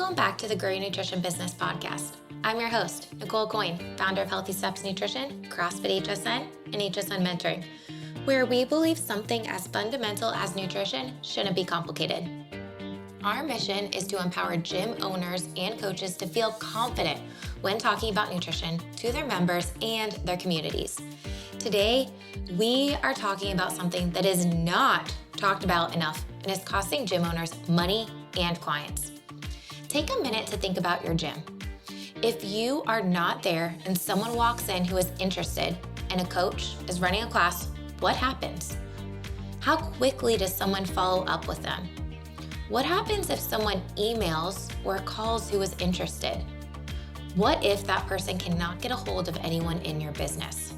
Welcome back to the Growing Nutrition Business Podcast. I'm your host, Nicole Coyne, founder of Healthy Steps Nutrition, CrossFit HSN, and HSN Mentoring, where we believe something as fundamental as nutrition shouldn't be complicated. Our mission is to empower gym owners and coaches to feel confident when talking about nutrition to their members and their communities. Today, we are talking about something that is not talked about enough and is costing gym owners money and clients. Take a minute to think about your gym. If you are not there and someone walks in who is interested and a coach is running a class, what happens? How quickly does someone follow up with them? What happens if someone emails or calls who is interested? What if that person cannot get a hold of anyone in your business?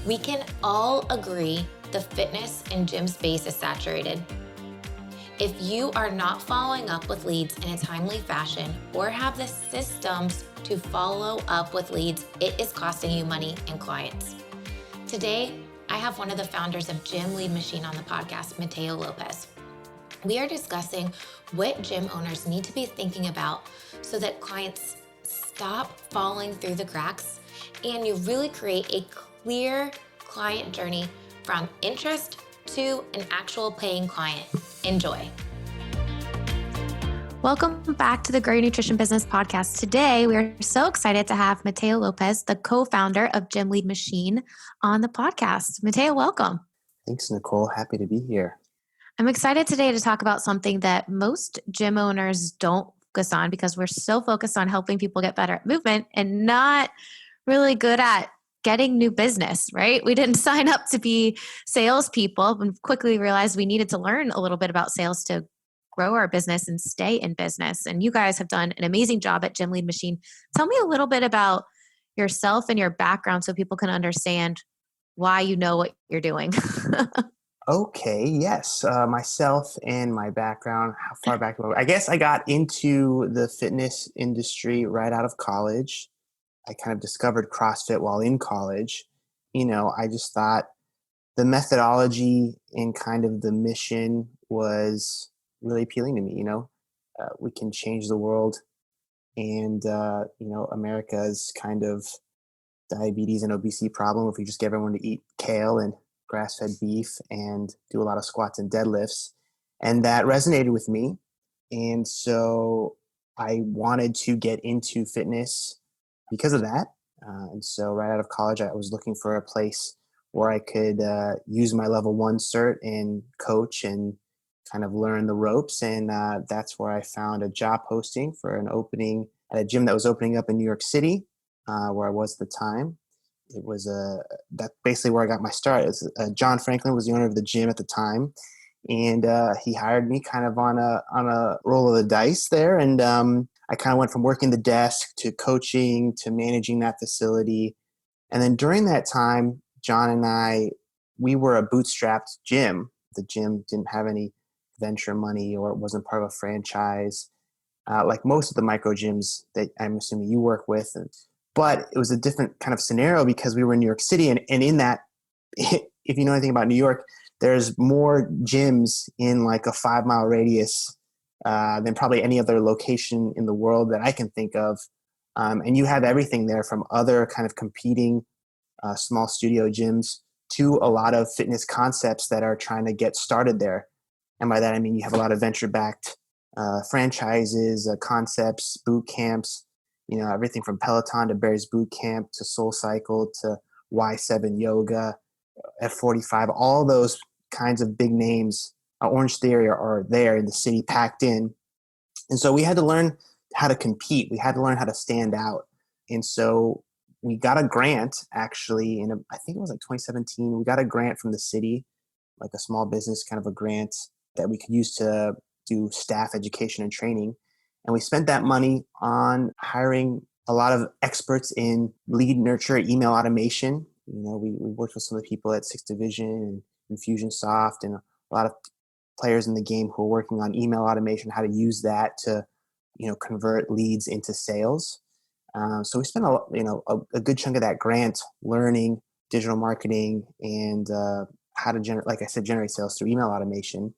We can all agree the fitness and gym space is saturated. If you are not following up with leads in a timely fashion or have the systems to follow up with leads, it is costing you money and clients. Today, I have one of the founders of Gym Lead Machine on the podcast, Mateo Lopez. We are discussing what gym owners need to be thinking about so that clients stop falling through the cracks and you really create a clear client journey from interest to an actual paying client. Enjoy. Welcome back to the Growing Nutrition Business Podcast. Today, we are so excited to have Mateo Lopez, the co-founder of Gym Lead Machine, on the podcast. Mateo, welcome. Thanks, Nicole. Happy to be here. I'm excited today to talk about something that most gym owners don't focus on because we're so focused on helping people get better at movement and not really good at getting new business, right? We didn't sign up to be salespeople and quickly realized we needed to learn a little bit about sales to grow our business and stay in business. And you guys have done an amazing job at Gym Lead Machine. Tell me a little bit about yourself and your background so people can understand why you know what you're doing. Okay, yes. Myself and my background, how far back? I guess I got into the fitness industry right out of college. I kind of discovered CrossFit while in college. I just thought the methodology and kind of the mission was really appealing to me. We can change the world, and America's kind of diabetes and obesity problem if we just get everyone to eat kale and grass-fed beef and do a lot of squats and deadlifts. And that resonated with me. And so I wanted to get into fitness because of that. And so right out of college, I was looking for a place where I could use my level 1 cert and coach and kind of learn the ropes. And that's where I found a job posting for an opening at a gym that was opening up in New York City, where I was at the time. It was that's basically where I got my start. John Franklin was the owner of the gym at the time, and he hired me kind of on a roll of the dice there. And I kind of went from working the desk to coaching to managing that facility. And then during that time, John and we were a bootstrapped gym. The gym didn't have any venture money or it wasn't part of a franchise, like most of the micro gyms that I'm assuming you work with. But it was a different kind of scenario because we were in New York City. And in that, if you know anything about New York, there's more gyms in like a 5-mile radius than probably any other location in the world that I can think of. And you have everything there from other kind of competing small studio gyms to a lot of fitness concepts that are trying to get started there. And by that, I mean you have a lot of venture-backed franchises, concepts, boot camps, everything from Peloton to Barry's Boot Camp to Soul Cycle to Y7 Yoga, F45, all those kinds of big names, Orange Theory are there in the city packed in. And so we had to learn how to compete. We had to learn how to stand out. And so we got a grant actually I think it was like 2017. We got a grant from the city, like a small business kind of a grant that we could use to do staff education and training. And we spent that money on hiring a lot of experts in lead nurture email automation. We worked with some of the people at 6th Division and Infusionsoft and a lot of players in the game who are working on email automation, how to use that to, convert leads into sales. So we spent a good chunk of that grant learning digital marketing and how to generate, like I said, generate sales through email automation.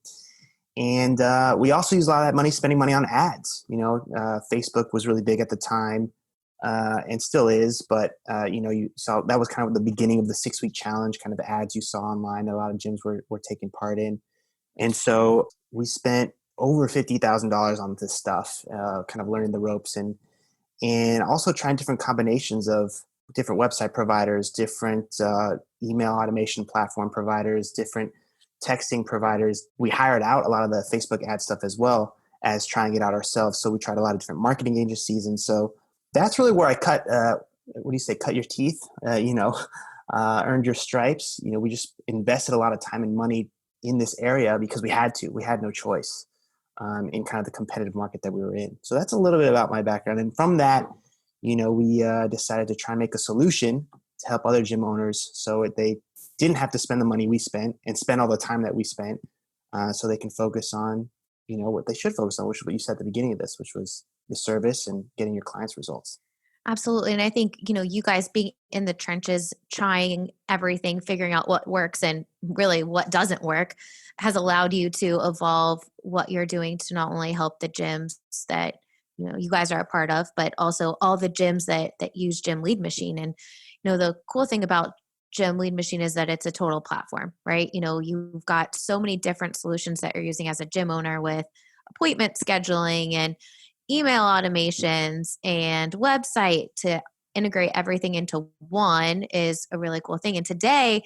And we also use a lot of that money spending money on ads. Facebook was really big at the time, and still is. But you saw that was kind of the beginning of the 6-week challenge, kind of ads you saw online. A lot of gyms were taking part in, and so we spent over $50,000 on this stuff, kind of learning the ropes and also trying different combinations of different website providers, different email automation platform providers, different texting providers. We hired out a lot of the Facebook ad stuff as well as trying it out ourselves. So we tried a lot of different marketing agencies. And so that's really where I cut, what do you say, cut your teeth, earned your stripes. We just invested a lot of time and money in this area because we had to. We had no choice in kind of the competitive market that we were in. So that's a little bit about my background. And from that, we decided to try and make a solution to help other gym owners so they didn't have to spend the money we spent and spend all the time that we spent, so they can focus on, what they should focus on, which is what you said at the beginning of this, which was the service and getting your clients results. Absolutely. And I think, you guys being in the trenches, trying everything, figuring out what works and really what doesn't work has allowed you to evolve what you're doing to not only help the gyms that, you guys are a part of, but also all the gyms that use Gym Lead Machine. And, the cool thing about Gym Lead Machine is that it's a total platform, right? You've got so many different solutions that you're using as a gym owner with appointment scheduling and email automations and website to integrate everything into one is a really cool thing. And today,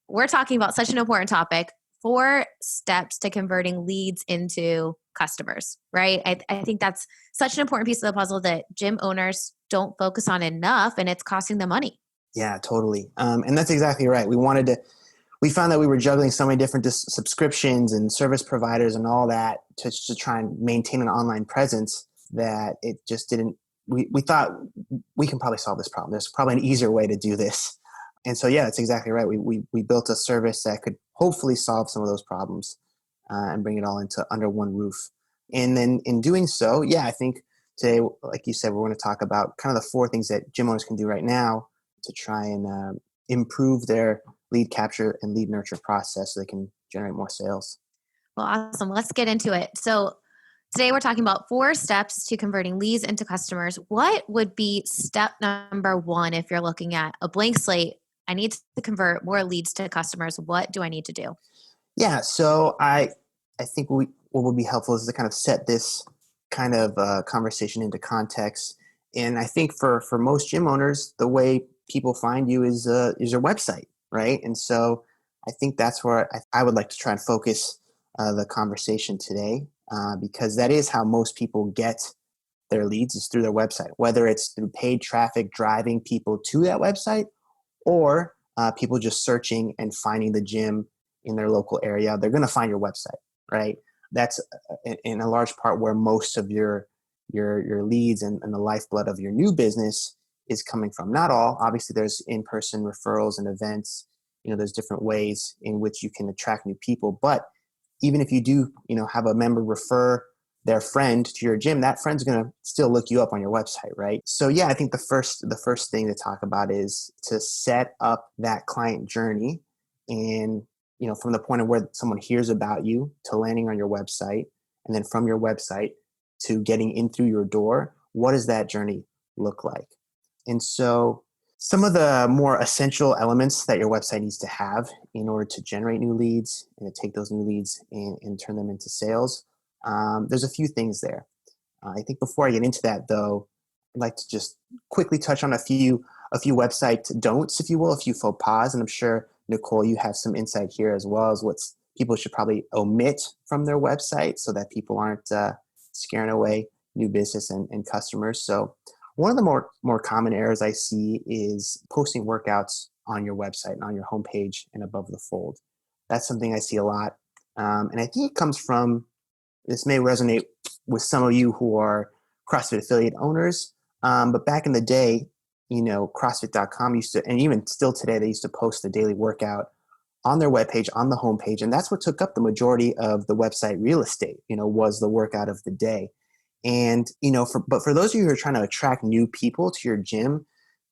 we're talking about such an important topic, 4 steps to converting leads into customers, right? I think that's such an important piece of the puzzle that gym owners don't focus on enough, and it's costing them money. Yeah, totally. And that's exactly right. We found that we were juggling so many different subscriptions and service providers and all that to try and maintain an online presence that it just didn't, we thought we can probably solve this problem. There's probably an easier way to do this. And so, yeah, that's exactly right. We built a service that could hopefully solve some of those problems and bring it all into under one roof. And then in doing so, yeah, I think today, like you said, we're going to talk about kind of the 4 things that gym owners can do right now to try and improve their lead capture and lead nurture process so they can generate more sales. Well, awesome. Let's get into it. So today we're talking about 4 steps to converting leads into customers. What would be step number 1 if you're looking at a blank slate? I need to convert more leads to customers. What do I need to do? Yeah, so I think what would be helpful is to kind of set this kind of conversation into context. And I think for most gym owners, the way people find you is your website, right? And so I think that's where I would like to try and focus the conversation today, because that is how most people get their leads, is through their website, whether it's through paid traffic driving people to that website or people just searching and finding the gym in their local area. They're going to find your website, right? That's in a large part where most of your leads and the lifeblood of your new business is coming from. Not all, obviously there's in-person referrals and events, there's different ways in which you can attract new people. But even if you do, have a member refer their friend to your gym, that friend's going to still look you up on your website, right? So yeah, I think the first thing to talk about is to set up that client journey, and from the point of where someone hears about you to landing on your website, and then from your website to getting in through your door, what does that journey look like? And so some of the more essential elements that your website needs to have in order to generate new leads and to take those new leads and turn them into sales, there's a few things there. I think before I get into that, though, I'd like to just quickly touch on a few website don'ts, if you will, a few faux pas. And I'm sure, Nicole, you have some insight here as well as what people should probably omit from their website so that people aren't scaring away new business and customers. So one of the more common errors I see is posting workouts on your website and on your homepage and above the fold. That's something I see a lot. And I think it comes from, this may resonate with some of you who are CrossFit affiliate owners. But back in the day, CrossFit.com used to, and even still today, they used to post the daily workout on their webpage, on the homepage. And that's what took up the majority of the website real estate, was the workout of the day. And, but for those of you who are trying to attract new people to your gym,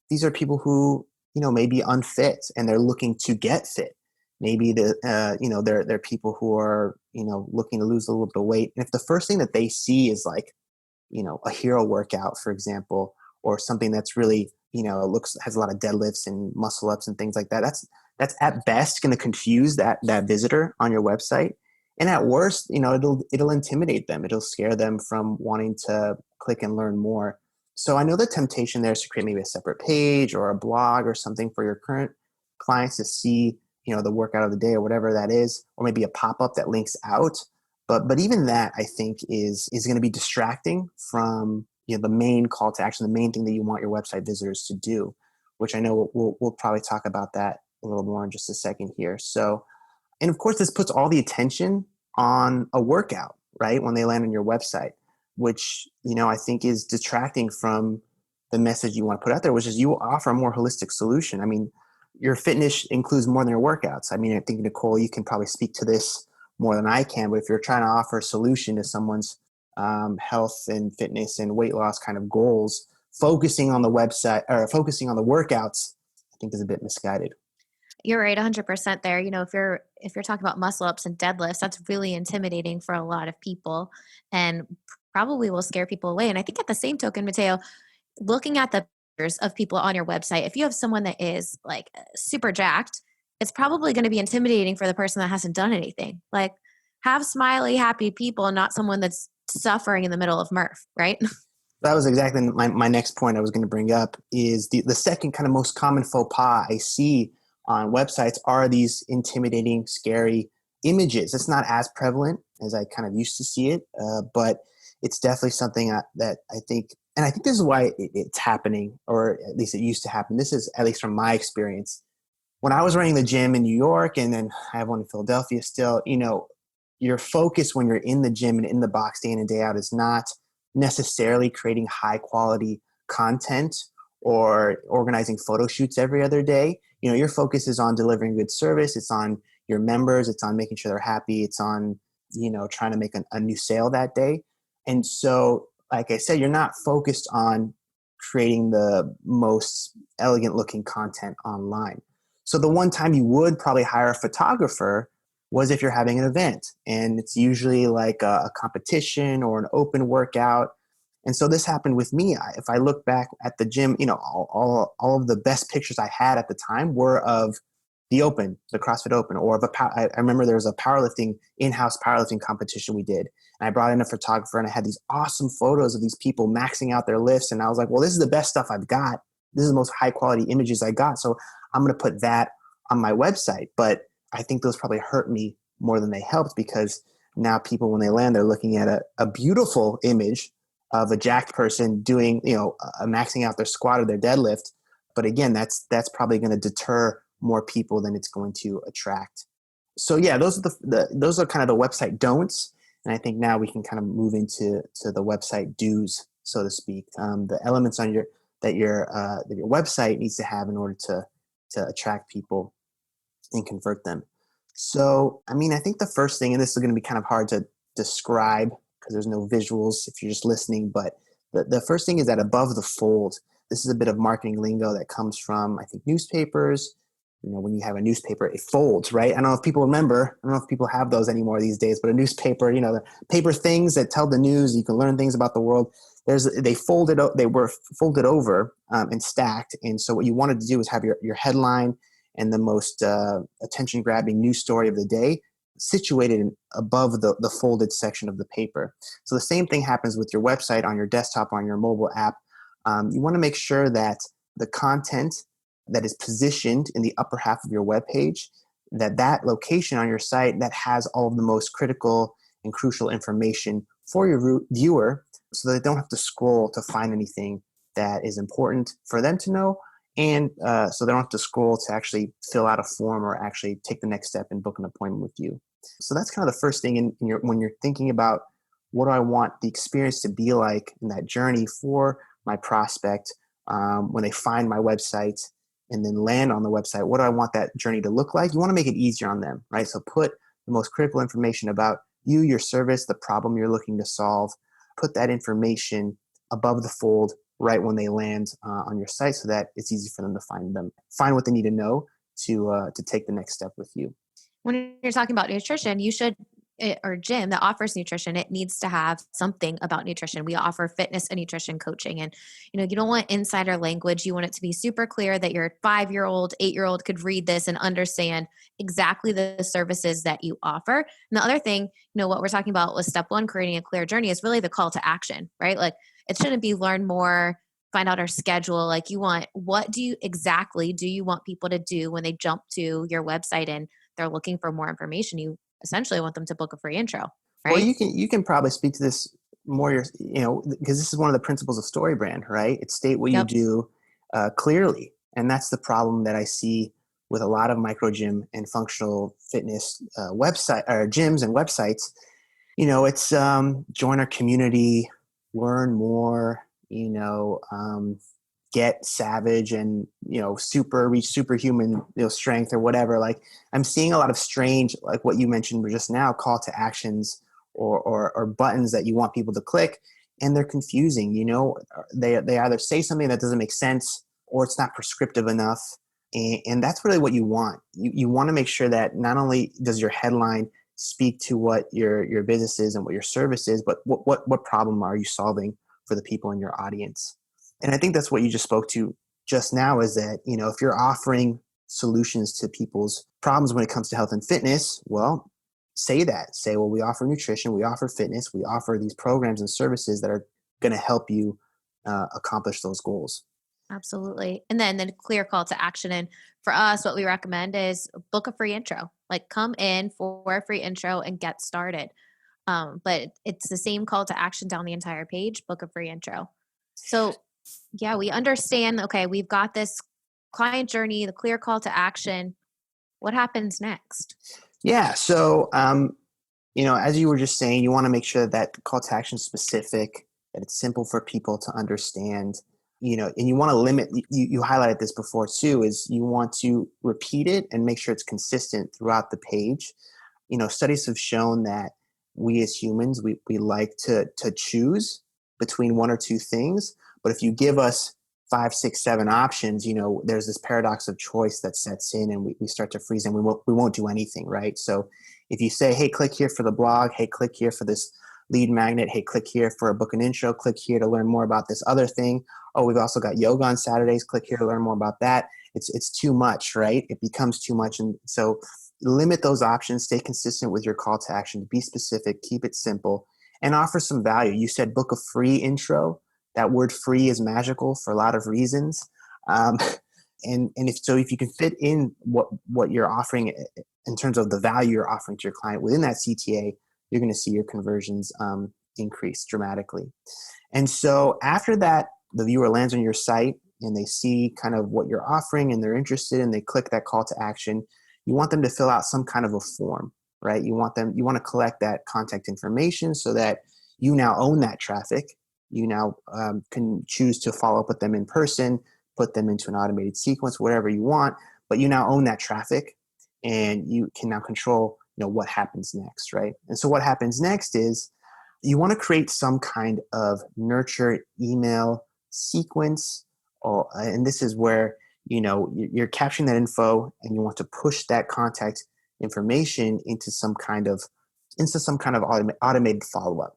these are people who, may be unfit and they're looking to get fit. Maybe they're people who are, looking to lose a little bit of weight. And if the first thing that they see is like, a hero workout, for example, or something that's really, looks has a lot of deadlifts and muscle ups and things like that. That's at best going to confuse that visitor on your website, and at worst, it'll intimidate them. It'll scare them from wanting to click and learn more. So I know the temptation there is to create maybe a separate page or a blog or something for your current clients to see, the workout of the day or whatever that is, or maybe a pop up that links out. But even that, I think, is going to be distracting from, the main call to action, the main thing that you want your website visitors to do, which I know we'll probably talk about that a little more in just a second here. So, and of course, this puts all the attention on a workout, right? When they land on your website, which, I think is detracting from the message you want to put out there, which is you offer a more holistic solution. I mean, your fitness includes more than your workouts. I mean, I think, Nicole, you can probably speak to this more than I can, but if you're trying to offer a solution to someone's health and fitness and weight loss kind of goals, focusing on the website or focusing on the workouts, I think is a bit misguided. You're right, 100% there. If you're talking about muscle ups and deadlifts, that's really intimidating for a lot of people and probably will scare people away. And I think at the same token, Mateo, looking at the pictures of people on your website, if you have someone that is like super jacked, it's probably going to be intimidating for the person that hasn't done anything. Like, have smiley, happy people, not someone that's suffering in the middle of Murph, right? That was exactly my next point I was going to bring up is the second kind of most common faux pas I see on websites are these intimidating, scary images. It's not as prevalent as I kind of used to see it, but it's definitely something that I think, and I think this is why it's happening, or at least it used to happen. This is at least from my experience. When I was running the gym in New York, and then I have one in Philadelphia still, your focus when you're in the gym and in the box day in and day out is not necessarily creating high quality content or organizing photo shoots every other day. Your focus is on delivering good service. It's on your members. It's on making sure they're happy. It's on, trying to make a new sale that day. And so, like I said, you're not focused on creating the most elegant looking content online. So the one time you would probably hire a photographer was if you're having an event, and it's usually like a competition or an open workout. And so this happened with me. If I look back at the gym, all of the best pictures I had at the time were of the Open, the CrossFit Open, or of I remember there was a in-house powerlifting competition we did. And I brought in a photographer and I had these awesome photos of these people maxing out their lifts. And I was like, well, this is the best stuff I've got. This is the most high quality images I got. So I'm going to put that on my website. But I think those probably hurt me more than they helped, because now people, when they land, they're looking at a beautiful image of a jacked person doing, maxing out their squat or their deadlift. But again, that's probably going to deter more people than it's going to attract. So yeah, those are those are kind of the website don'ts. And I think now we can kind of move into the website do's, so to speak. The elements on that your website needs to have in order to attract people and convert them. So, I mean, I think the first thing, and this is going to be kind of hard to describe because there's no visuals if you're just listening, but the first thing is that above the fold, this is a bit of marketing lingo that comes from, I think, newspapers. When you have a newspaper, it folds, right? I don't know if people remember. I don't know if people have those anymore these days, but a newspaper, the paper things that tell the news, you can learn things about the world. They were folded over and stacked. And so what you wanted to do is have your headline and the most attention-grabbing news story of the day situated above the folded section of the paper. So the same thing happens with your website on your desktop, on your mobile app. You want to make sure that the content that is positioned in the upper half of your web page, that location on your site that has all of the most critical and crucial information for your viewer, so that they don't have to scroll to find anything that is important for them to know. And so they don't have to scroll to actually fill out a form or actually take the next step and book an appointment with you. So that's kind of the first thing when you're thinking about what do I want the experience to be like in that journey for my prospect when they find my website and then land on the website. What do I want that journey to look like? You want to make it easier on them, right? So put the most critical information about you, your service, the problem you're looking to solve. Put that information above the fold right when they land on your site, so that it's easy for them to find what they need to know to take the next step with you. when you're talking about nutrition, you should or gym that offers nutrition, it needs to have something about nutrition. We offer fitness and nutrition coaching. And, you don't want insider language. You want it to be super clear that your 5-year-old, 8-year-old could read this and understand exactly the services that you offer. And the other thing, what we're talking about with step one, creating a clear journey, is really the call to action, right? Like it shouldn't be learn more, find out our schedule. Like what do you want people to do when they jump to your website and they're looking for more information? You essentially want them to book a free intro, Well, right? you can probably speak to this more, because this is one of the principles of story brand, right? It's state what you Yep. do clearly, and that's the problem that I see with a lot of micro gym and functional fitness website or gyms and websites. It's join our community, learn more, get savage and, reach superhuman, strength or whatever. Like I'm seeing a lot of strange, like what you mentioned just now, call to actions or buttons that you want people to click, and they're confusing. They either say something that doesn't make sense or it's not prescriptive enough. And that's really what you want. You want to make sure that not only does your headline speak to what your business is and what your service is, but what problem are you solving for the people in your audience. And I think that's what you just spoke to just now, is that, if you're offering solutions to people's problems when it comes to health and fitness, well, say that. Say, well, we offer nutrition, we offer fitness, we offer these programs and services that are going to help you accomplish those goals. Absolutely. And then the clear call to action. And for us, what we recommend is book a free intro. Like come in for a free intro and get started. But it's the same call to action down the entire page, book a free intro. So yeah, we understand, okay, we've got this client journey, the clear call to action. What happens next? Yeah. So, as you were just saying, you want to make sure that call to action is specific, that it's simple for people to understand, and you want to limit, you highlighted this before too, is you want to repeat it and make sure it's consistent throughout the page. Studies have shown that we as humans, we like to choose between one or two things. But if you give us 5, 6, 7 options, there's this paradox of choice that sets in, and we start to freeze and we won't do anything, right? So if you say, hey, click here for the blog, hey, click here for this lead magnet, hey, click here for a book and intro, click here to learn more about this other thing. Oh, we've also got yoga on Saturdays, click here to learn more about that. It's too much, right? It becomes too much. And so limit those options, stay consistent with your call to action, be specific, keep it simple, and offer some value. You said book a free intro. That word free is magical for a lot of reasons. And if you can fit in what you're offering in terms of the value you're offering to your client within that CTA, you're going to see your conversions increase dramatically. And so after that, the viewer lands on your site and they see kind of what you're offering and they're interested and they click that call to action. You want them to fill out some kind of a form, right? You want to collect that contact information so that you now own that traffic. You now can choose to follow up with them in person, put them into an automated sequence, whatever you want, but you now own that traffic and you can now control, what happens next, right? And so what happens next is you want to create some kind of nurture email sequence, and this is where, you're capturing that info and you want to push that contact information into some kind of automated follow-up.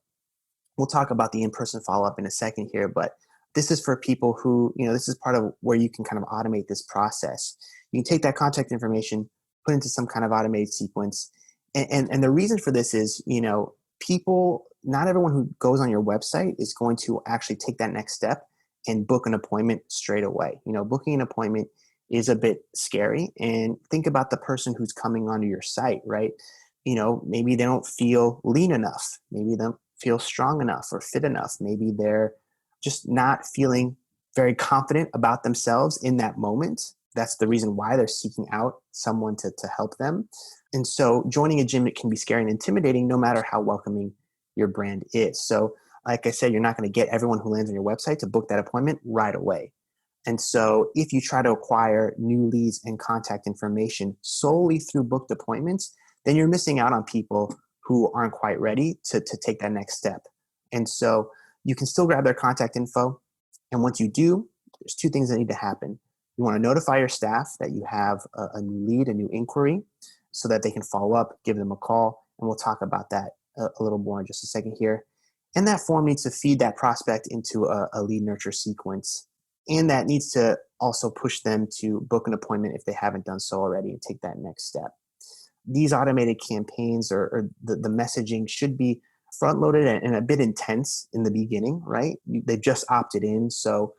We'll talk about the in-person follow-up in a second here, but this is for people who, this is part of where you can kind of automate this process. You can take that contact information, put into some kind of automated sequence. And the reason for this is, not everyone who goes on your website is going to actually take that next step and book an appointment straight away. Booking an appointment is a bit scary. And think about the person who's coming onto your site, right? Maybe they don't feel lean enough. Maybe they don't feel strong enough or fit enough. Maybe they're just not feeling very confident about themselves in that moment. That's the reason why they're seeking out someone to help them. And so joining a gym, it can be scary and intimidating no matter how welcoming your brand is. So like I said, you're not going to get everyone who lands on your website to book that appointment right away. And so if you try to acquire new leads and contact information solely through booked appointments, then you're missing out on people who aren't quite ready to take that next step. And so you can still grab their contact info. And once you do, there's 2 things that need to happen. You want to notify your staff that you have a new lead, a new inquiry. so that they can follow up, give them a call, and we'll talk about that a little more in just a second here. And that form needs to feed that prospect into a lead nurture sequence. And that needs to also push them to book an appointment if they haven't done so already and take that next step. These automated campaigns or the messaging should be front loaded and a bit intense in the beginning, right? They've just opted in. So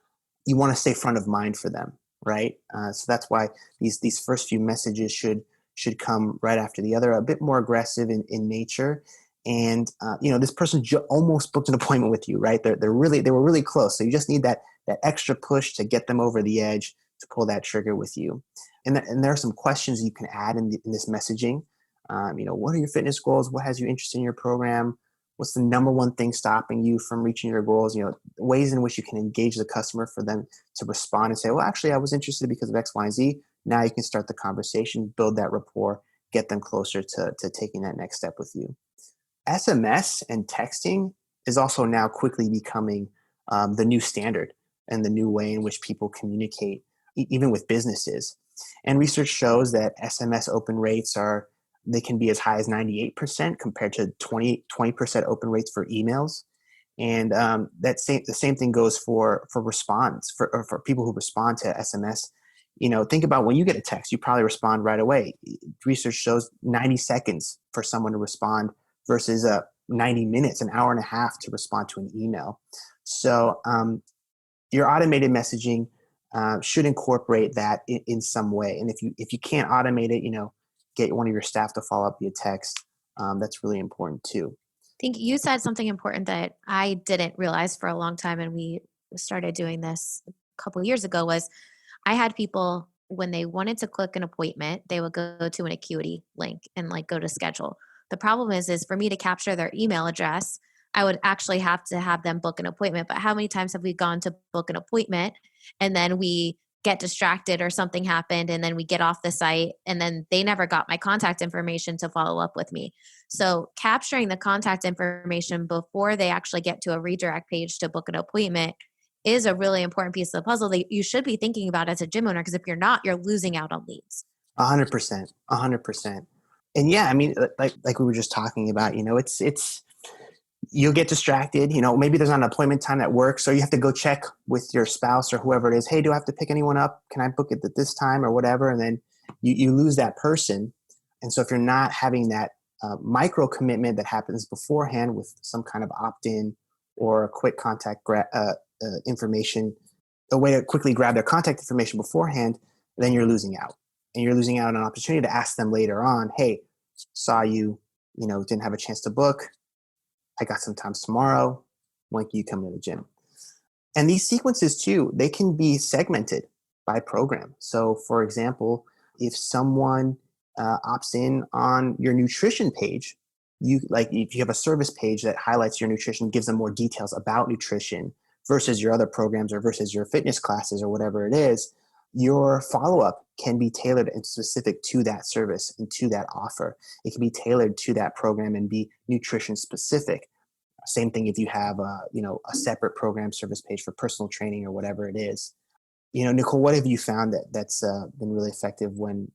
you want to stay front of mind for them, right? So that's why these first few messages should come right after the other, a bit more aggressive in nature. And this person almost booked an appointment with you, right? They were really close. So you just need that extra push to get them over the edge to pull that trigger with you. And there are some questions you can add in this messaging. What are your fitness goals? What has you interested in your program? What's the number one thing stopping you from reaching your goals? Ways in which you can engage the customer for them to respond and say, well, actually, I was interested because of X, Y, and Z. Now you can start the conversation, build that rapport, get them closer to taking that next step with you. SMS and texting is also now quickly becoming the new standard and the new way in which people communicate, even with businesses. And research shows that SMS open rates they can be as high as 98% compared to 20% open rates for emails. And the same thing goes for response for people who respond to SMS. Think about when you get a text, you probably respond right away. Research shows 90 seconds for someone to respond versus 90 minutes, an hour and a half to respond to an email. So your automated messaging should incorporate that in some way. And if you can't automate it, get one of your staff to follow up via text. That's really important too. I think you said something important that I didn't realize for a long time, and we started doing this a couple of years ago, was I had people, when they wanted to click an appointment, they would go to an Acuity link and go to schedule. The problem is for me to capture their email address, I would actually have to have them book an appointment. But how many times have we gone to book an appointment and then we get distracted or something happened and then we get off the site and then they never got my contact information to follow up with me? So capturing the contact information before they actually get to a redirect page to book an appointment is a really important piece of the puzzle that you should be thinking about as a gym owner, because if you're not, you're losing out on leads. 100%, 100%. And yeah, I mean, like we were just talking about, it's you'll get distracted. Maybe there's not an appointment time that works, or you have to go check with your spouse or whoever it is. Hey, do I have to pick anyone up? Can I book it at this time or whatever? And then you lose that person. And so if you're not having that micro commitment that happens beforehand with some kind of opt-in or a quick contact information, a way to quickly grab their contact information beforehand, then you're losing out. And you're losing out on an opportunity to ask them later on, hey, saw you, didn't have a chance to book. I got some time tomorrow. When can you come to the gym? And these sequences too, they can be segmented by program. So for example, if someone opts in on your nutrition page, if you have a service page that highlights your nutrition, gives them more details about nutrition versus your other programs or versus your fitness classes or whatever it is, your follow-up can be tailored and specific to that service and to that offer. It can be tailored to that program and be nutrition specific. Same thing if you have a separate program service page for personal training or whatever it is. Nicole, what have you found that's been really effective when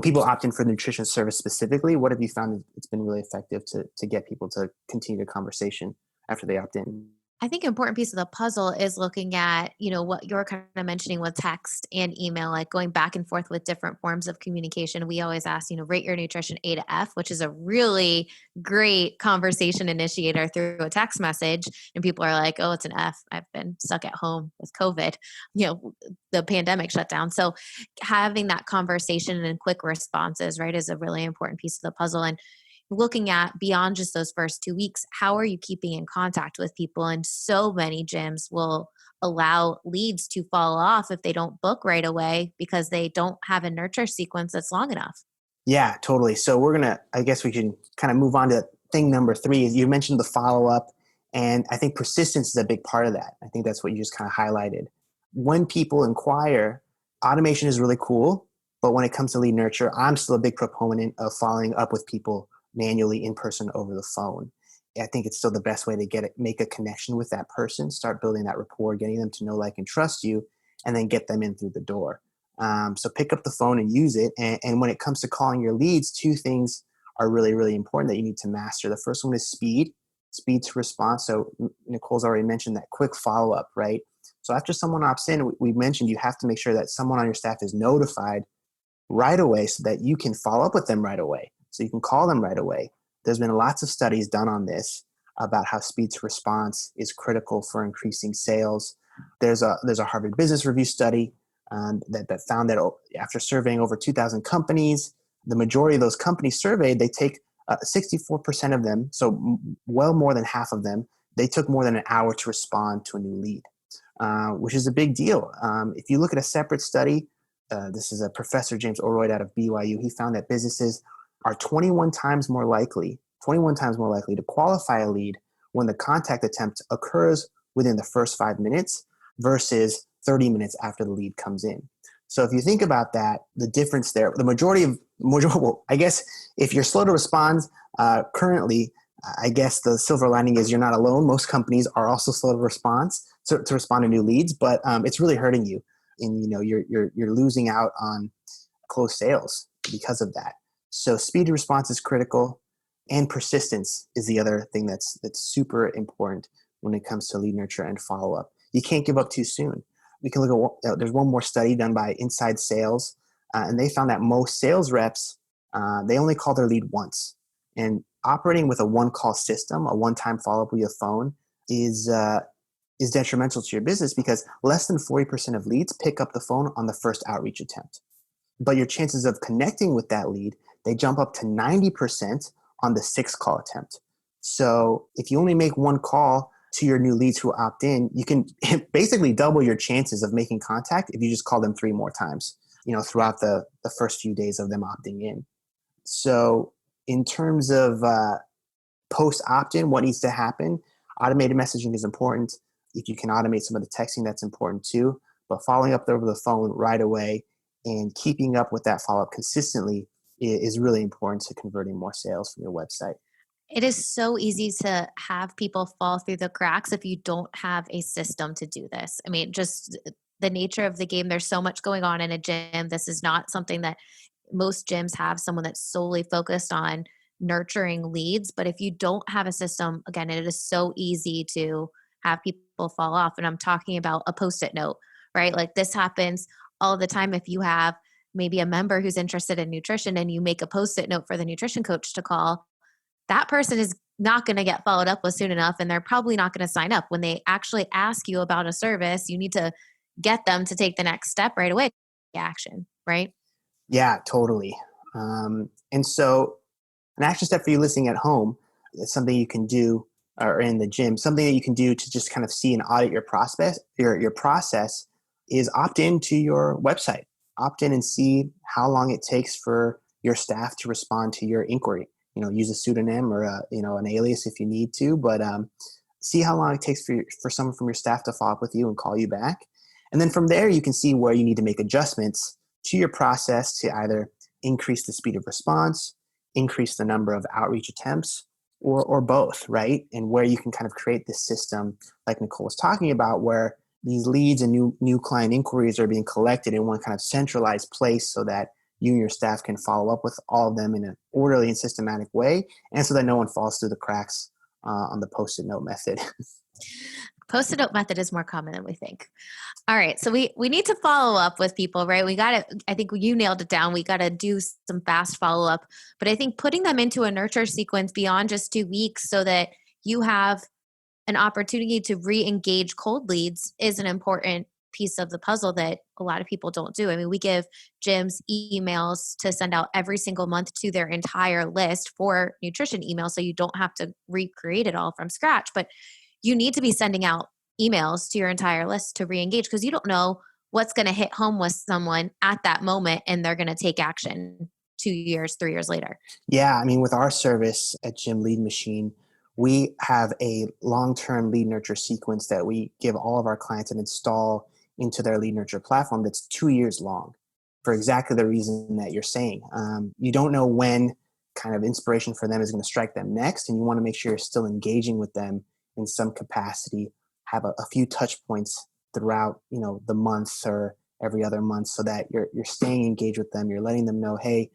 people opt in for the nutrition service specifically? What have you found it's been really effective to get people to continue the conversation after they opt in? I think an important piece of the puzzle is looking at, what you're kind of mentioning with text and email, like going back and forth with different forms of communication. We always ask, rate your nutrition A to F, which is a really great conversation initiator through a text message. And people are like, oh, it's an F. I've been stuck at home with COVID, the pandemic shut down. So having that conversation and quick responses, right, is a really important piece of the puzzle. And looking at beyond just those first 2 weeks, how are you keeping in contact with people? And so many gyms will allow leads to fall off if they don't book right away because they don't have a nurture sequence that's long enough. Yeah, totally. So I guess we can kind of move on to thing number 3. Is you mentioned the follow-up, and I think persistence is a big part of that. I think that's what you just kind of highlighted. When people inquire, automation is really cool, but when it comes to lead nurture, I'm still a big proponent of following up with people manually in person over the phone. I think it's still the best way to make a connection with that person, start building that rapport, getting them to know, like, and trust you, and then get them in through the door. So pick up the phone and use it. And when it comes to calling your leads, two things are really, really important that you need to master. The first one is speed to response. So Nicole's already mentioned that quick follow-up, right? So after someone opts in, we mentioned you have to make sure that someone on your staff is notified right away so that you can follow up with them right away. So you can call them right away. There's been lots of studies done on this about how speed to response is critical for increasing sales. There's a Harvard Business Review study that found that after surveying over 2,000 companies, the majority of those companies surveyed, they take 64% of them, so well more than half of them, they took more than an hour to respond to a new lead, which is a big deal. If you look at a separate study, this is a Professor James Oroyd out of BYU, he found that businesses are 21 times more likely to qualify a lead when the contact attempt occurs within the first 5 minutes versus 30 minutes after the lead comes in. So if you think about that, the difference there, well, I guess if you're slow to respond currently, I guess the silver lining is you're not alone. Most companies are also slow to respond to new leads, but it's really hurting you, and you're losing out on closed sales because of that. So speed to response is critical, and persistence is the other thing that's super important when it comes to lead nurture and follow up. You can't give up too soon. We can look at there's one more study done by Inside Sales, and they found that most sales reps they only call their lead once, and operating with a one-call system, a one-time follow-up via phone, is detrimental to your business because less than 40% of leads pick up the phone on the first outreach attempt. But your chances of connecting with that lead, they jump up to 90% on the 6th call attempt. So if you only make one call to your new leads who opt in, you can basically double your chances of making contact if you just call them 3 more times, throughout the first few days of them opting in. So in terms of post opt-in, what needs to happen? Automated messaging is important. If you can automate some of the texting, that's important too. But following up over the phone right away and keeping up with that follow-up consistently is really important to converting more sales from your website. It is so easy to have people fall through the cracks if you don't have a system to do this. I mean, just the nature of the game, there's so much going on in a gym. This is not something that most gyms have someone that's solely focused on nurturing leads. But if you don't have a system, again, it is so easy to have people fall off. And I'm talking about a post-it note, right? Like this happens all the time. If you have maybe a member who's interested in nutrition and you make a post-it note for the nutrition coach to call, that person is not going to get followed up with soon enough, and they're probably not going to sign up. When they actually ask you about a service, you need to get them to take the next step right away, action, right? Yeah, totally. And so an action step for you listening at home is something you can do, or in the gym, something that you can do to just kind of see and audit your process. Your process is opt into your website. Opt in and see how long it takes for your staff to respond to your inquiry. Use a pseudonym or an alias if you need to, but see how long it takes for someone from your staff to follow up with you and call you back. And then from there, you can see where you need to make adjustments to your process to either increase the speed of response, increase the number of outreach attempts, or both, right? And where you can kind of create this system like Nicole was talking about, where these leads and new client inquiries are being collected in one kind of centralized place so that you and your staff can follow up with all of them in an orderly and systematic way, and so that no one falls through the cracks on the post-it note method. Post-it note method is more common than we think. All right. So we need to follow up with people, right? We got to, I think you nailed it down. We got to do some fast follow up, but I think putting them into a nurture sequence beyond just 2 weeks so that you have an opportunity to re-engage cold leads is an important piece of the puzzle that a lot of people don't do. I mean, we give gyms emails to send out every single month to their entire list for nutrition emails. So you don't have to recreate it all from scratch, but you need to be sending out emails to your entire list to re-engage because you don't know what's going to hit home with someone at that moment and they're going to take action 2 years, 3 years later. Yeah, I mean, with our service at Gym Lead Machine, we have a long-term lead nurture sequence that we give all of our clients and install into their lead nurture platform that's 2 years long for exactly the reason that you're saying. You don't know when kind of inspiration for them is going to strike them next, and you want to make sure you're still engaging with them in some capacity, have a few touch points throughout, the month or every other month so that you're staying engaged with them. You're letting them know, hey,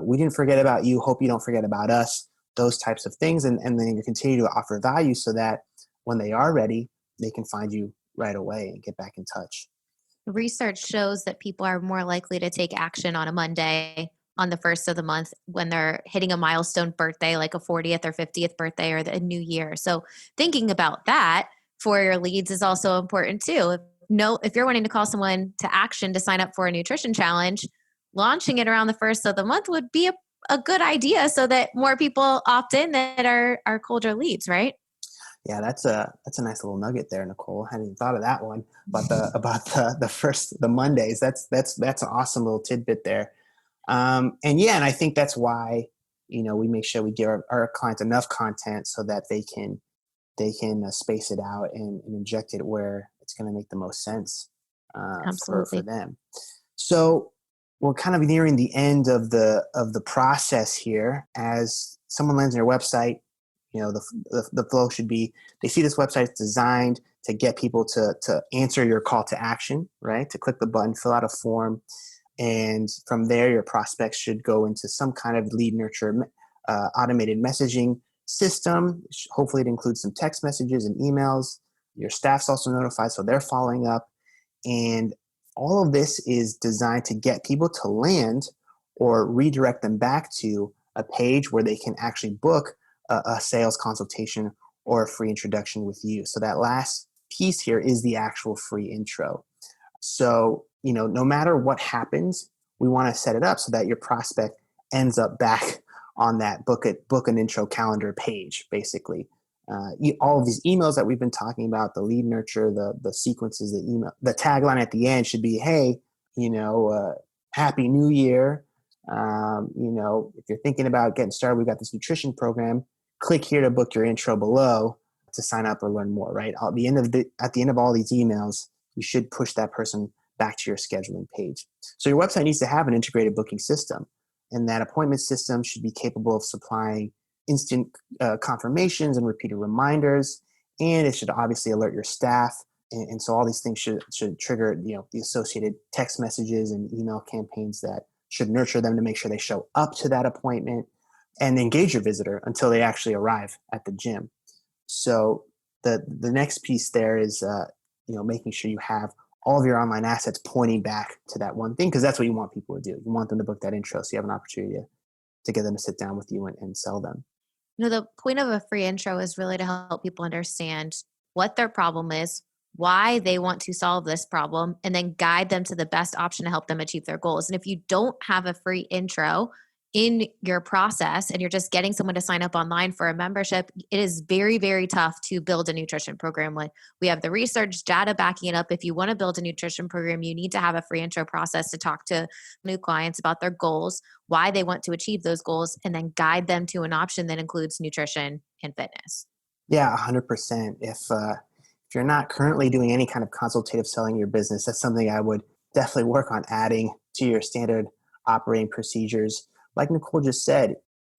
we didn't forget about you. Hope you don't forget about us. Those types of things. And then you continue to offer value so that when they are ready, they can find you right away and get back in touch. Research shows that people are more likely to take action on a Monday on the first of the month when they're hitting a milestone birthday, like a 40th or 50th birthday or the new year. So thinking about that for your leads is also important too. If you're wanting to call someone to action to sign up for a nutrition challenge, launching it around the first of the month would be a good idea so that more people opt in that are colder leads, right? Yeah, that's a nice little nugget there, Nicole. I hadn't even thought of that one. But the Mondays, that's an awesome little tidbit there. And I think that's why we make sure we give our clients enough content so that they can space it out and inject it where it's going to make the most sense for Absolutely. them. So we're kind of nearing the end of the process here. As someone lands on your website, the flow should be, they see this website is designed to get people to answer your call to action, right? To click the button, fill out a form, and from there your prospects should go into some kind of lead nurture automated messaging system. Hopefully it includes some text messages and emails. Your staff's also notified, so they're following up. And all of this is designed to get people to land or redirect them back to a page where they can actually book a sales consultation or a free introduction with you. So that last piece here is the actual free intro. So, no matter what happens, we want to set it up so that your prospect ends up back on that book an intro calendar page, basically. All of these emails that we've been talking about, the lead nurture, the sequences, the email, the tagline at the end should be, hey, happy new year. If you're thinking about getting started, we've got this nutrition program. Click here to book your intro below to sign up or learn more, right? At the end of all these emails, you should push that person back to your scheduling page. So your website needs to have an integrated booking system, and that appointment system should be capable of supplying instant confirmations and repeated reminders, and it should obviously alert your staff. And so all these things should trigger the associated text messages and email campaigns that should nurture them to make sure they show up to that appointment and engage your visitor until they actually arrive at the gym. So the next piece there is making sure you have all of your online assets pointing back to that one thing, because that's what you want people to do. You want them to book that intro so you have an opportunity to get them to sit down with you and sell them. The point of a free intro is really to help people understand what their problem is, why they want to solve this problem, and then guide them to the best option to help them achieve their goals. And if you don't have a free intro in your process and you're just getting someone to sign up online for a membership, it is very, very tough to build a nutrition program. Like, we have the research data backing it up. If you want to build a nutrition program, you need to have a free intro process to talk to new clients about their goals, why they want to achieve those goals, and then guide them to an option that includes nutrition and fitness. Yeah, 100%. If you're not currently doing any kind of consultative selling in your business, that's something I would definitely work on adding to your standard operating procedures. Like Nicole just said,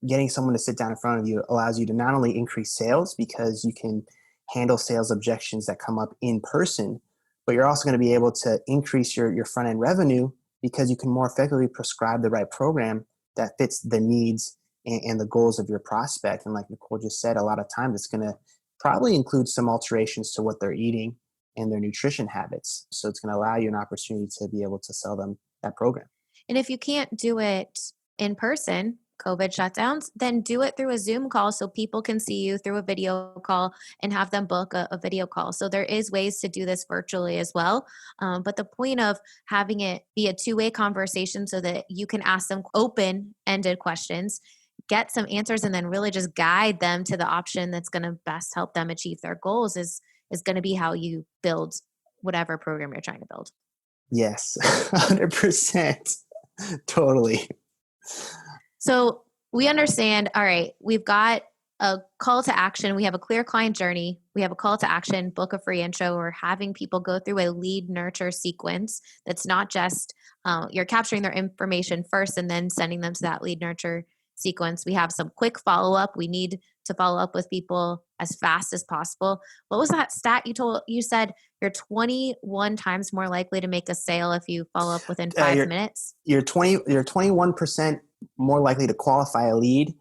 getting someone to sit down in front of you allows you to not only increase sales because you can handle sales objections that come up in person, but you're also going to be able to increase your front end revenue because you can more effectively prescribe the right program that fits the needs and the goals of your prospect. And like Nicole just said, a lot of times it's going to probably include some alterations to what they're eating and their nutrition habits. So it's going to allow you an opportunity to be able to sell them that program. And if you can't do it in person, COVID shutdowns, then do it through a Zoom call so people can see you through a video call and have them book a video call. So there is ways to do this virtually as well. But the point of having it be a two-way conversation so that you can ask them open-ended questions, get some answers, and then really just guide them to the option that's going to best help them achieve their goals is going to be how you build whatever program you're trying to build. Yes, 100%. Totally. So we understand, all right, we've got a call to action. We have a clear client journey. We have a call to action, book a free intro. We're having people go through a lead nurture sequence that's not just you're capturing their information first and then sending them to that lead nurture sequence. We have some quick follow-up. We need to follow up with people as fast as possible. What was that stat you said you're 21 times more likely to make a sale if you follow up within 5 minutes? You're 21% more likely to qualify a lead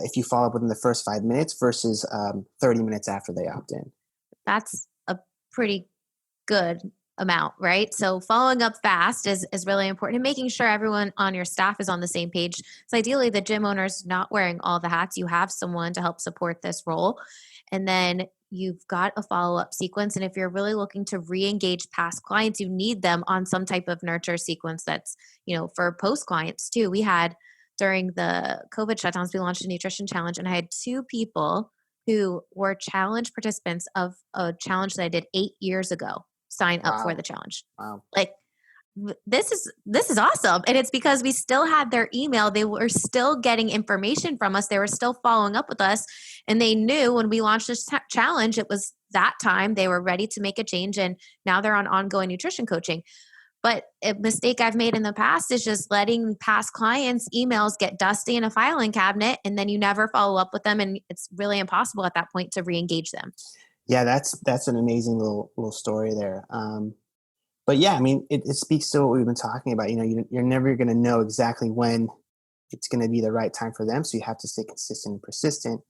if you follow up within the first 5 minutes versus 30 minutes after they opt in. That's a pretty good amount, right? So following up fast is really important, and making sure everyone on your staff is on the same page. So ideally the gym owner's not wearing all the hats. You have someone to help support this role. And then you've got a follow-up sequence. And if you're really looking to re-engage past clients, you need them on some type of nurture sequence that's, for post clients too. We had, during the COVID shutdowns, we launched a nutrition challenge, and I had 2 people who were challenge participants of a challenge that I did 8 years ago sign up for the challenge. Wow. Like, this is awesome. And it's because we still had their email. They were still getting information from us. They were still following up with us. And they knew when we launched this challenge, it was that time they were ready to make a change. And now they're on ongoing nutrition coaching. But a mistake I've made in the past is just letting past clients' emails get dusty in a filing cabinet, and then you never follow up with them. And it's really impossible at that point to re-engage them. Yeah, that's an amazing little story there. But yeah, I mean, it speaks to what we've been talking about. You're never going to know exactly when it's going to be the right time for them. So you have to stay consistent and persistent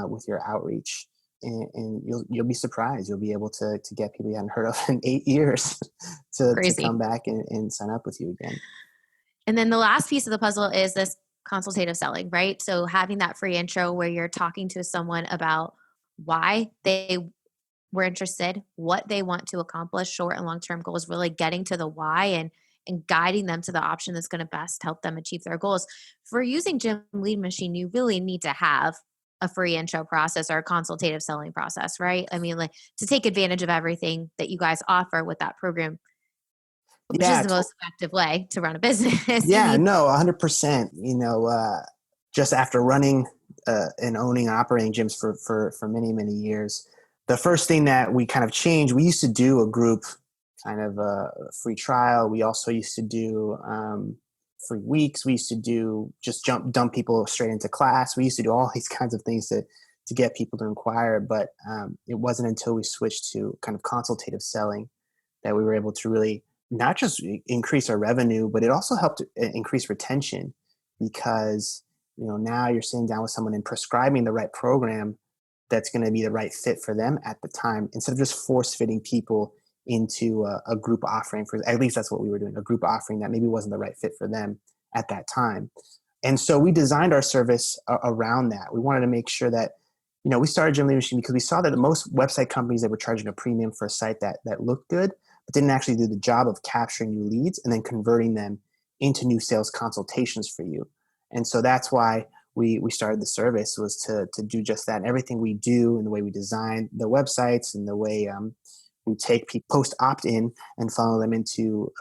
with your outreach, and you'll be surprised. You'll be able to get people you hadn't heard of in 8 years to come back and sign up with you again. And then the last piece of the puzzle is this consultative selling, right? So having that free intro where you're talking to someone about why they were interested, what they want to accomplish, short and long-term goals, really getting to the why and guiding them to the option that's going to best help them achieve their goals. For using Gym Lead Machine, you really need to have a free intro process or a consultative selling process, right? I mean, like, to take advantage of everything that you guys offer with that program, which is the most effective way to run a business. Yeah, no, 100%. Just after running and owning and operating gyms for many, many years, the first thing that we kind of changed, we used to do a group kind of a free trial. We also used to do free weeks. We used to do just dump people straight into class. We used to do all these kinds of things to get people to inquire. But it wasn't until we switched to kind of consultative selling that we were able to really not just increase our revenue, but it also helped increase retention, because now you're sitting down with someone and prescribing the right program that's going to be the right fit for them at the time, instead of just force fitting people into a group offering. For at least that's what we were doing, a group offering that maybe wasn't the right fit for them at that time. And so we designed our service around that. We wanted to make sure that, we started Gym Lead Machine because we saw that most website companies that were charging a premium for a site that looked good, but didn't actually do the job of capturing new leads and then converting them into new sales consultations for you. And so that's why we started the service, was to do just that. And everything we do, and the way we design the websites, and the way we take people post opt-in and funnel them into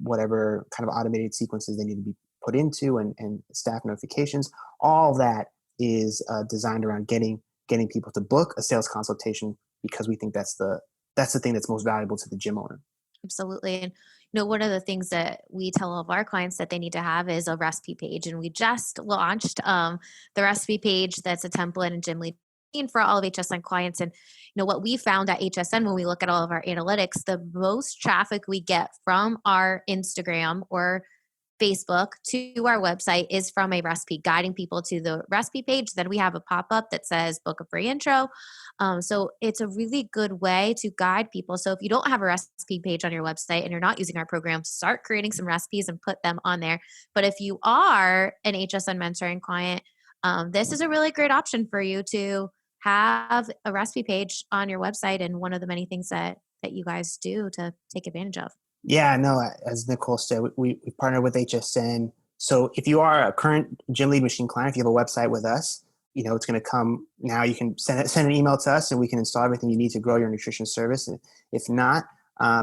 whatever kind of automated sequences they need to be put into, and staff notifications, all of that is designed around getting people to book a sales consultation, because we think that's the thing that's most valuable to the gym owner. Absolutely. And one of the things that we tell all of our clients that they need to have is a recipe page. And we just launched the recipe page that's a template and Gym Lead for all of HSN clients. And what we found at HSN, when we look at all of our analytics, the most traffic we get from our Instagram or Facebook to our website is from a recipe, guiding people to the recipe page. Then we have a pop-up that says book a free intro. So it's a really good way to guide people. So if you don't have a recipe page on your website and you're not using our program, start creating some recipes and put them on there. But if you are an HSN mentoring client, this is a really great option for you to have a recipe page on your website, and one of the many things that you guys do to take advantage of. Yeah, no, as Nicole said, we partner with HSN. So if you are a current Gym Lead Machine client, if you have a website with us, it's going to come now. You can send an email to us, and we can install everything you need to grow your nutrition service. And if not,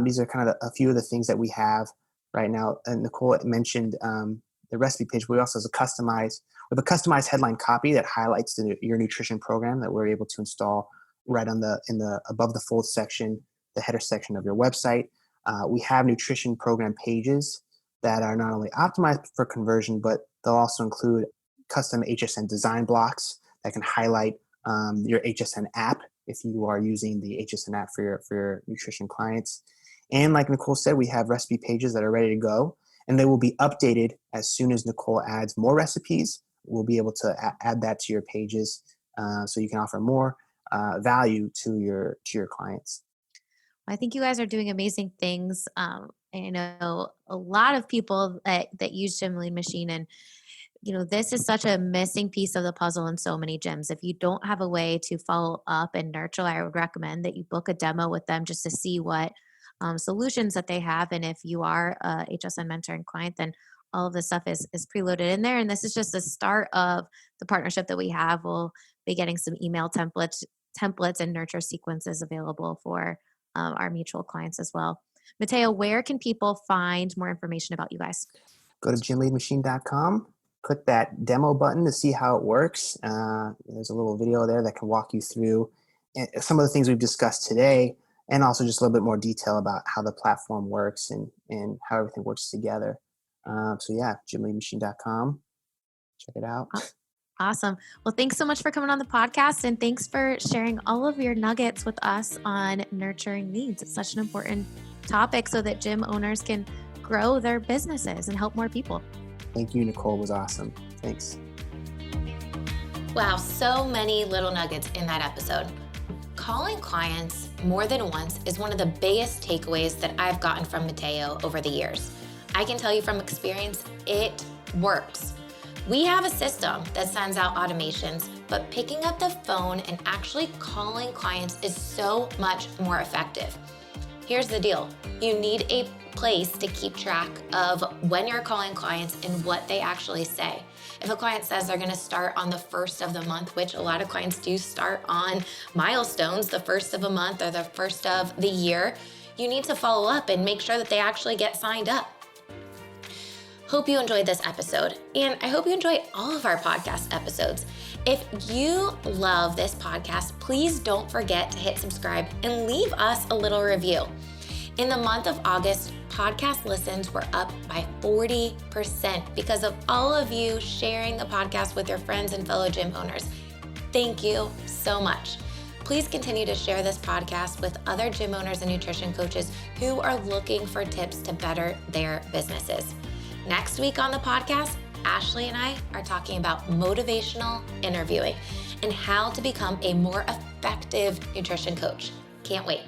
these are kind of a few of the things that we have right now. And Nicole mentioned the recipe page. We also have a customized headline copy that highlights your nutrition program that we're able to install right in the above the fold section, the header section of your website. We have nutrition program pages that are not only optimized for conversion, but they'll also include custom HSN design blocks that can highlight your HSN app if you are using the HSN app for your nutrition clients. And like Nicole said, we have recipe pages that are ready to go, and they will be updated as soon as Nicole adds more recipes. We'll be able to add that to your pages so you can offer more value to your clients. I think you guys are doing amazing things. I know a lot of people that use Gym Lead Machine, and this is such a missing piece of the puzzle in so many gyms. If you don't have a way to follow up and nurture, I would recommend that you book a demo with them just to see what solutions that they have. And if you are a HSN mentoring client, then all of this stuff is preloaded in there. And this is just the start of the partnership that we have. We'll be getting some email templates and nurture sequences available for our mutual clients as well. Mateo, where can people find more information about you guys? Go to gymleadmachine.com. Click that demo button to see how it works. There's a little video there that can walk you through some of the things we've discussed today, and also just a little bit more detail about how the platform works and how everything works together. So yeah, gymleadmachine.com. Check it out. Awesome. Well, thanks so much for coming on the podcast, and thanks for sharing all of your nuggets with us on nurturing leads. It's such an important topic so that gym owners can grow their businesses and help more people. Thank you, Nicole. It was awesome. Thanks. Wow, so many little nuggets in that episode. Calling clients more than once is one of the biggest takeaways that I've gotten from Mateo over the years. I can tell you from experience, it works. We have a system that sends out automations, but picking up the phone and actually calling clients is so much more effective. Here's the deal. You need a place to keep track of when you're calling clients and what they actually say. If a client says they're going to start on the first of the month, which a lot of clients do start on milestones, the first of a month or the first of the year, you need to follow up and make sure that they actually get signed up. Hope you enjoyed this episode, and I hope you enjoy all of our podcast episodes. If you love this podcast, please don't forget to hit subscribe and leave us a little review. In the month of August, podcast listens were up by 40% because of all of you sharing the podcast with your friends and fellow gym owners. Thank you so much. Please continue to share this podcast with other gym owners and nutrition coaches who are looking for tips to better their businesses. Next week on the podcast, Ashley and I are talking about motivational interviewing and how to become a more effective nutrition coach. Can't wait.